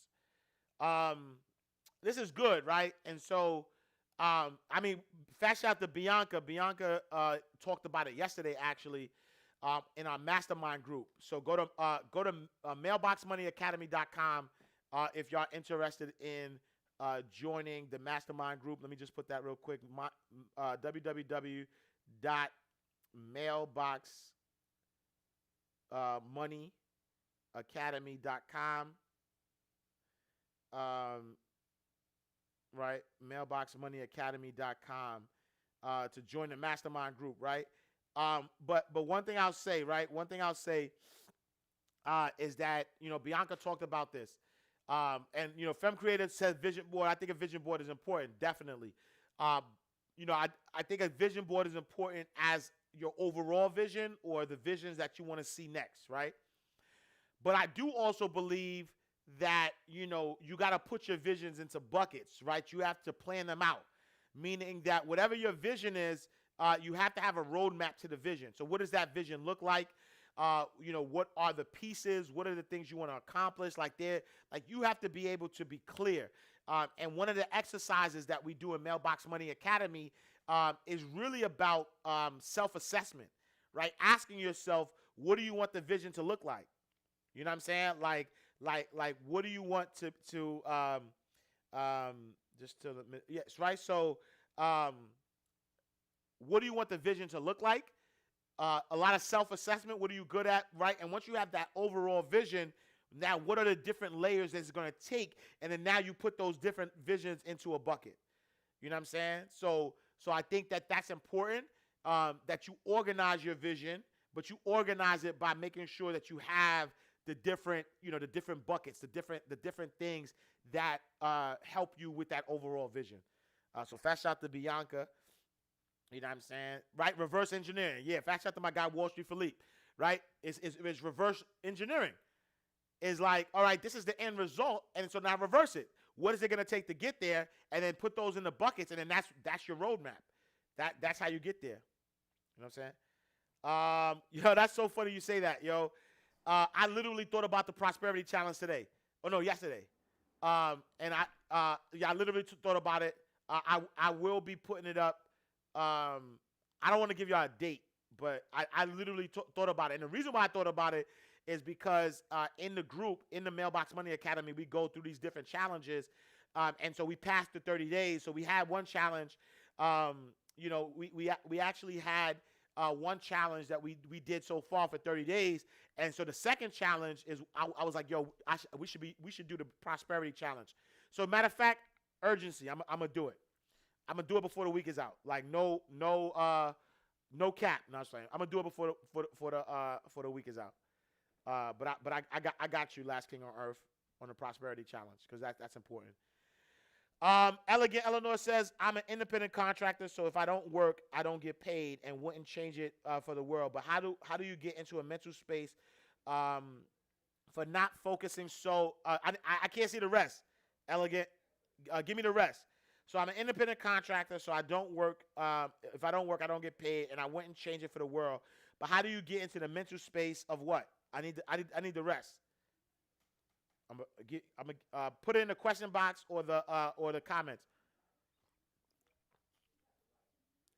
This is good, right? And so, fast shout to Bianca. Bianca talked about it yesterday, actually, in our Mastermind Group. So go to mailboxmoneyacademy.com if y'all interested in joining the Mastermind Group. Let me just put that real quick. www.mailboxmoneyacademy.com. Right, mailboxmoneyacademy.com to join the Mastermind Group, right? But one thing I'll say, right? One thing I'll say is that, Bianca talked about this. And, Femme Creative says vision board. I think a vision board is important, definitely. I think a vision board is important as your overall vision or the visions that you want to see next, right? But I do also believe that, you got to put your visions into buckets, right? You have to plan them out, meaning that whatever your vision is, you have to have a roadmap to the vision. So what does that vision look like? What are the pieces? What are the things you want to accomplish? You have to be able to be clear. And one of the exercises that we do in Mailbox Money Academy is really about self-assessment, right? Asking yourself, what do you want the vision to look like? You know what I'm saying? Like, what do you want yes, right? So, what do you want the vision to look like? A lot of self-assessment. What are you good at, right? And once you have that overall vision, now what are the different layers that it's going to take? And then now you put those different visions into a bucket. You know what I'm saying? So I think that that's important, that you organize your vision, but you organize it by making sure that you have the different buckets, the different things that help you with that overall vision. So fast shout to Bianca. You know what I'm saying? Right? Reverse engineering. Yeah, fast shout to my guy, Wall Street Philippe. Right? It's reverse engineering. It's like, all right, this is the end result, and so now reverse it. what is it going to take to get there, and then put those in the buckets, and then that's your roadmap. That's how you get there. You know what I'm saying? Yo, that's so funny you say that, yo. I literally thought about the prosperity challenge today. Oh no, yesterday. And I literally thought about it. I will be putting it up. I don't want to give y'all a date, but I literally thought about it. And the reason why I thought about it is because in the group, in the Mailbox Money Academy, we go through these different challenges. And so we passed the 30 days. So we had one challenge. You know, we actually had one challenge that we did so far for 30 days. And so the second challenge is I was like, yo, we should do the prosperity challenge. So matter of fact, urgency. I'm gonna do it. I'm gonna do it before the week is out. Like no cap. No, I'm saying I'm gonna do it before the week is out. But I got you, Last King on Earth, on the prosperity challenge, because that's important. Elegant Eleanor says, I'm an independent contractor, so if I don't work, I don't get paid, and wouldn't change it for the world. But how do you get into a mental space for not focusing? So I can't see the rest. Elegant, give me the rest. So I'm an independent contractor, so I don't work. If I don't work, I don't get paid, and I wouldn't change it for the world. But how do you get into the mental space of what? I need the rest. I'm gonna put it in the question box or the comments,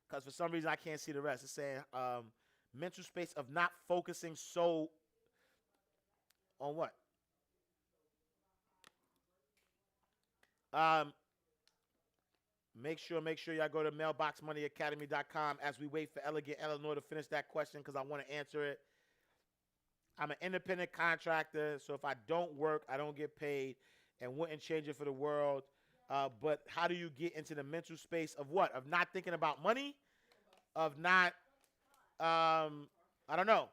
because for some reason I can't see the rest. It's saying mental space of not focusing so on what? Make sure y'all go to mailboxmoneyacademy.com as we wait for Elegant Eleanor to finish that question, because I want to answer it. I'm an independent contractor, so if I don't work, I don't get paid, and wouldn't change it for the world. But how do you get into the mental space of what? Of not thinking about money? Of not, I don't know.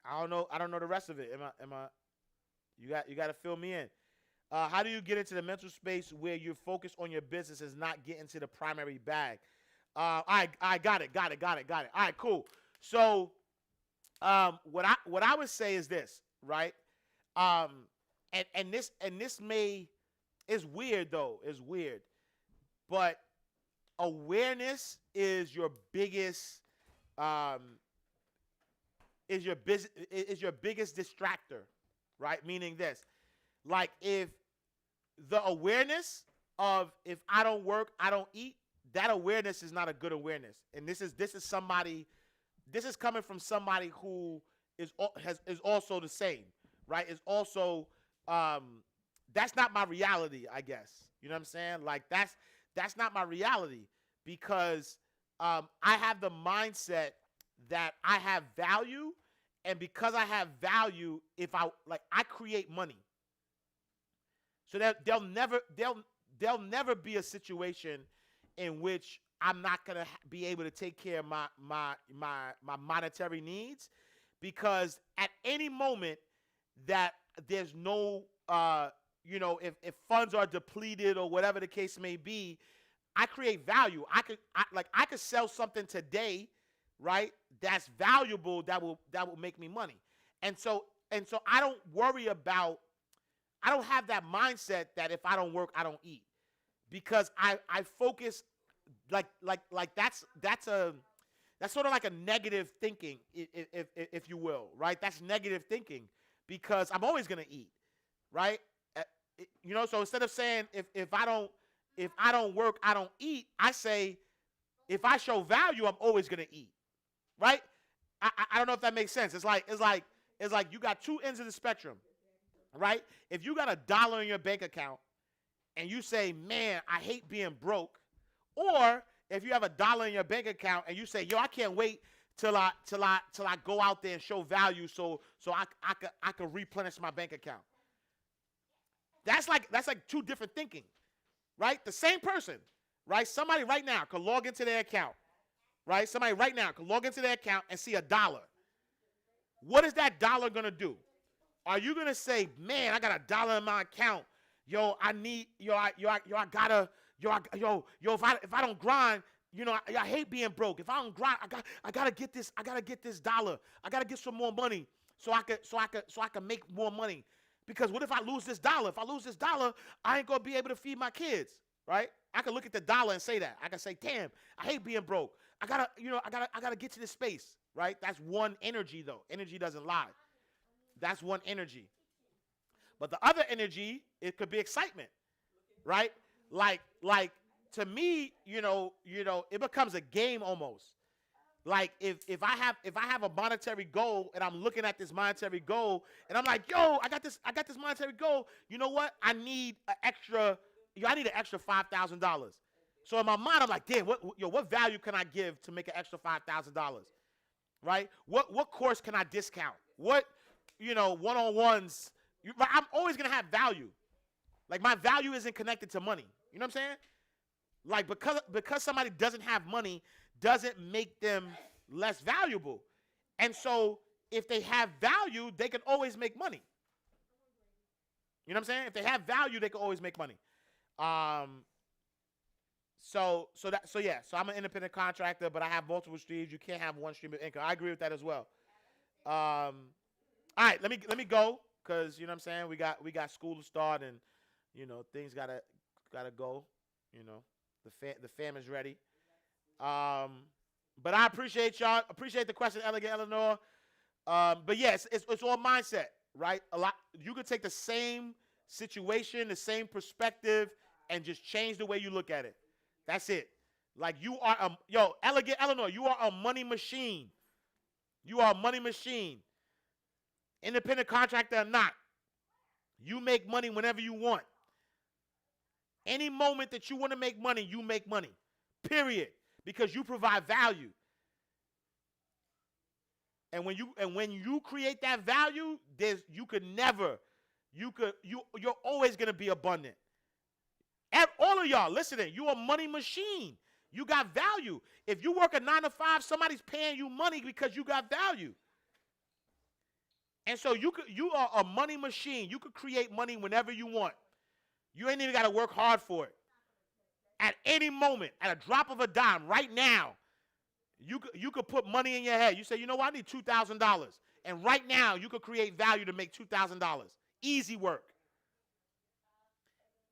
I don't know the rest of it. You got to fill me in. How do you get into the mental space where you're focused on your business and not get into the primary bag? I got it. All right, cool. So, what I would say is this, right? And this is weird though. It's weird, but awareness is your biggest distractor, right? Meaning this, like if the awareness of if I don't work, I don't eat, that awareness is not a good awareness. And this is coming from somebody who is also the same, right? Is also that's not my reality, I guess. You know what I'm saying? Like that's not my reality, because I have the mindset that I have value, and because I have value, if I create money. So that there'll never be a situation in which I'm not gonna be able to take care of my monetary needs, because at any moment that there's no if funds are depleted or whatever the case may be, I create value. I could sell something today, right? That's valuable, that will make me money. And so I don't worry about, I don't have that mindset that if I don't work, I don't eat, because I focus like that's sort of like a negative thinking, if you will, right? That's negative thinking, because I'm always gonna eat, right? So instead of saying if I don't work, I don't eat, I say if I show value, I'm always gonna eat, right? I don't know if that makes sense. It's like you got two ends of the spectrum, right? If you got $1 in your bank account and you say, man, I hate being broke, or if you have $1 in your bank account and you say, yo, I can't wait till I go out there and show value so I could replenish my bank account. That's like two different thinking, right? The same person, right? Somebody right now could log into their account, right? Somebody right now could log into their account and see $1. What is that dollar gonna do? Are you gonna say, man, I got $1 in my account? Yo, I need, if I don't grind, I hate being broke. If I don't grind, I gotta get this dollar. I gotta get some more money so I can make more money. Because what if I lose this dollar? If I lose this dollar, I ain't gonna be able to feed my kids, right? I can look at the dollar and say that. I can say, damn, I hate being broke. I gotta get to this space, right? That's one energy though. Energy doesn't lie. That's one energy. But the other energy, it could be excitement, right? Like to me, it becomes a game almost. Like if I have a monetary goal and I'm looking at this monetary goal and I'm like, yo, I got this monetary goal. You know what? I need an extra $5,000. So in my mind, I'm like, damn, what value can I give to make an extra $5,000? Right? What course can I discount? What, one-on-ones? I'm always gonna have value. Like my value isn't connected to money. You know what I'm saying? Like because somebody doesn't have money doesn't make them less valuable. And so if they have value, they can always make money. You know what I'm saying? If they have value, they can always make money. So I'm an independent contractor, but I have multiple streams. You can't have one stream of income. I agree with that as well. All right, let me go, because you know what I'm saying, we got school to start, and things gotta go. The fam is ready. But I appreciate y'all. Appreciate the question, Elegant Eleanor. But yes, it's all mindset, right? You could take the same situation, the same perspective, and just change the way you look at it. That's it. Like you are Elegant Eleanor, you are a money machine. You are a money machine. Independent contractor or not, you make money whenever you want. Any moment that you want to make money, you make money. Period. Because you provide value. And when you create that value, you're always going to be abundant. All of y'all listening, you're a money machine. You got value. If you work a 9 to 5, somebody's paying you money because you got value. And so you are a money machine. You could create money whenever you want. You ain't even got to work hard for it. At any moment, at a drop of a dime, right now, you could put money in your head. You say, you know what, I need $2,000. And right now, you could create value to make $2,000. Easy work.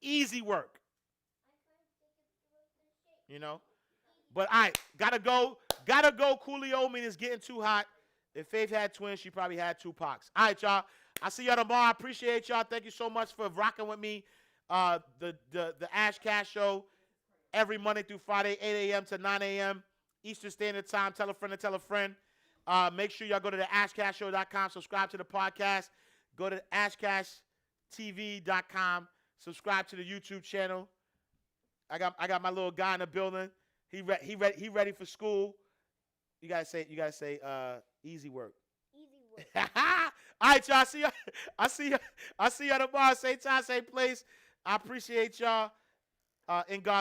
Easy work. But all right, gotta go. Coolio, mean it's getting too hot. If Faith had twins, she probably had two Pocs. All right, y'all. I'll see y'all tomorrow. I appreciate y'all. Thank you so much for rocking with me. The Ash Cash Show every Monday through Friday, 8 a.m. to 9 a.m. Eastern Standard Time. Tell a friend to tell a friend. Make sure y'all go to the ashcashshow.com. Subscribe to the podcast. Go to ashcashtv.com. Subscribe to the YouTube channel. I got my little guy in the building. He ready for school. You gotta say easy work. Easy work. All right, y'all. I see y'all tomorrow. Same time, same place. I appreciate y'all. In God.